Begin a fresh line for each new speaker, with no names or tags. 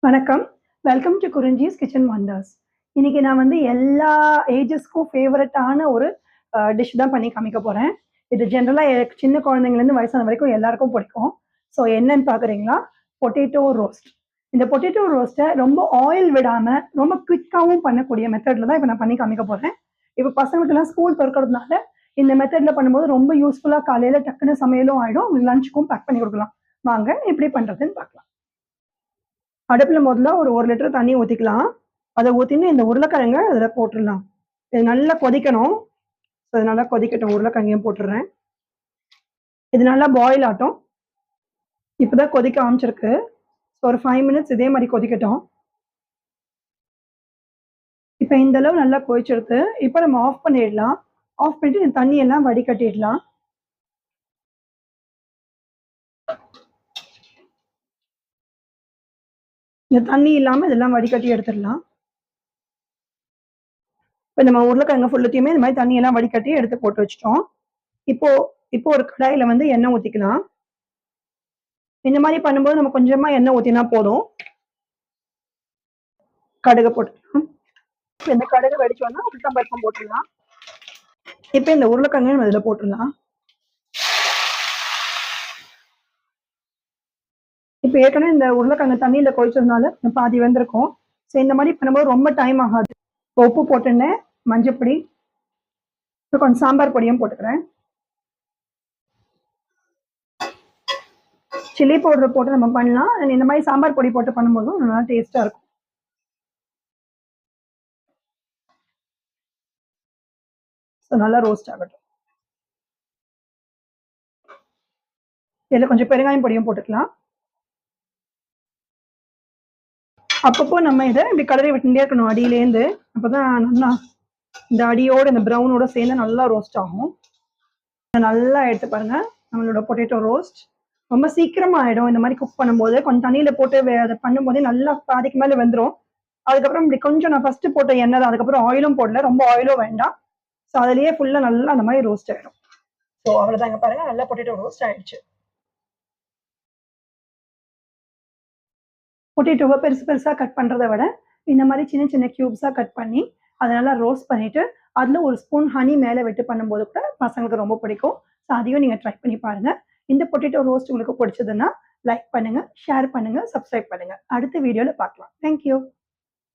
வணக்கம். Welcome to Kurinji's kitchen wonders. இன்னைக்கு நான் வந்து எல்லா ஏஜஸ்க்கும் ஃபேவரட்டான ஒரு டிஷ் தான் பண்ணி காமிக்க போறேன். இது ஜெனரலா சின்ன குழந்தைங்கலேருந்து வயசான வரைக்கும் எல்லாருக்கும் பிடிக்கும். ஸோ என்னன்னு பார்க்குறீங்களா? Potato roast. இந்த பொட்டேட்டோ ரோஸ்ட்ட ரொம்ப ஆயில் விடாம, ரொம்ப குயிக்காவும் பண்ணக்கூடிய மெத்தட்ல தான் இப்ப நான் பண்ணி காமிக்க போறேன். இப்ப பசங்களுக்கெல்லாம் ஸ்கூல் தொறக்கறதுனால, இந்த மெத்தட்ல பண்ணும்போது ரொம்ப யூஸ்ஃபுல்லா காலையில டக்குனு சமையலும் ஆயிடும். லஞ்சுக்கும் பேக் பண்ணி குடுக்கலாம். வாங்க எப்படி பண்றதுன்னு பார்க்கலாம். அடுப்புல முதல்ல ஒரு 1 லிட்டர் தண்ணி ஊத்திக்கலாம். அத ஊத்தின்னு இந்த உருளைக்கிழங்க அதில போட்டுறலாம். இது நல்லா கொதிக்கணும். இது நல்லா கொதிக்கட்டும். உருளைக்கிழங்கையும் போட்டுர்றேன். இது நல்லா பாயில் ஆகட்டும். இப்பதான் கொதிக்க ஆரம்பிச்சிருக்கு. ஒரு 5 மினிட்ஸ் இதே மாரி கொதிக்கட்டும். இப்ப இந்த அளவு நல்லா கொதிச்சிருக்கு. இப்ப நம்ம ஆஃப் பண்ணிடலாம். ஆஃப் பண்ணிட்டு இந்த தண்ணி எல்லாம் வடிகட்டிடலாம். இந்த தண்ணி இல்லாம இதெல்லாம் வடிகட்டி எடுத்துடலாம். இப்ப நம்ம உருளைக்கிழங்கு ஃபுல்லத்தையுமே இந்த மாரி தண்ணியெல்லாம் வடிகட்டி எடுத்து போட்டு வச்சுட்டோம். இப்போ இப்போ ஒரு கடாயில வந்து எண்ணெய் ஊத்திக்கலாம். இந்த மாரி பண்ணும்போது நம்ம கொஞ்சமா எண்ணெய் ஊத்தினா போதும். கடுகு போட்டுக்கலாம். இந்த கடுகு வெடிச்சோன்னா உளுத்தம் பருப்பும் போட்டுடலாம். இப்ப இந்த உருளைக்கிழங்கையும் நம்ம இதுல போட்டுடலாம். இப்ப ஏற்கனவே இந்த உருளைக்கிழங்கு தண்ணியில கொதிச்சதுனால பாதி வெந்திருக்கும். ஸோ இந்த மாரி பண்ணும்போது ரொம்ப டைம் ஆகாது. உப்பு போட்டுருந்தேன், மஞ்சப்பொடி, கொஞ்சம் சாம்பார் பொடியும் போட்டுக்கிறேன். சில்லி பவுடர் போட்டு நம்ம பண்ணலாம். இந்த மாதிரி சாம்பார் பொடி போட்டு பண்ணும்போதும் நல்லா டேஸ்டா இருக்கும். ஸோ நல்லா ரோஸ்ட் ஆகட்டும். இதில் கொஞ்சம் பெருங்காயம் பொடியும் போட்டுக்கலாம். அப்பப்போ நம்ம இதை இப்படி கலரி விட்டுட்டே இருக்கணும் அடியிலேருந்து. அப்பதான் நல்லா இந்த அடியோட இந்த ப்ரௌனோட சேர்ந்து நல்லா ரோஸ்ட் ஆகும். நல்லா எடுத்து பாருங்க நம்மளோட பொட்டேட்டோ ரோஸ்ட். ரொம்ப சீக்கிரமா ஆயிடும் இந்த மாதிரி குக் பண்ணும்போது. கொஞ்சம் தண்ணியில போட்டு அதை பண்ணும்போதே நல்லா பாதிக்கு மேலே வெந்துடும். அதுக்கப்புறம் இப்படி கொஞ்சம் நான் ஃபர்ஸ்ட் போட்ட எண்ணெய் தான், அதுக்கப்புறம் ஆயிலும் போடல, ரொம்ப ஆயிலும் வேண்டாம். ஸோ அதுலயே ஃபுல்லா நல்லா அந்த மாதிரி ரோஸ்ட் ஆயிடும். ஸோ அவ்வளோதாங்க, பாருங்க நல்லா பொட்டேட்டோ ரோஸ்ட் ஆயிடுச்சு. பொட்டேட்டோவை பெருசு பெருசா கட் பண்றதை விட இந்த மாதிரி சின்ன சின்ன கியூப்ஸா கட் பண்ணி அதை நல்லா ரோஸ்ட் பண்ணிட்டு அதுல ஒரு ஸ்பூன் ஹனி மேலே விட்டு பண்ணும்போது கூட பசங்களுக்கு ரொம்ப பிடிக்கும். ஸோ அதையும் நீங்க ட்ரை பண்ணி பாருங்க. இந்த பொட்டேட்டோ ரோஸ்ட் உங்களுக்கு பிடிச்சதுன்னா லைக் பண்ணுங்க, ஷேர் பண்ணுங்க, சப்ஸ்கிரைப் பண்ணுங்க. அடுத்த வீடியோல பார்க்கலாம். தேங்க்யூ.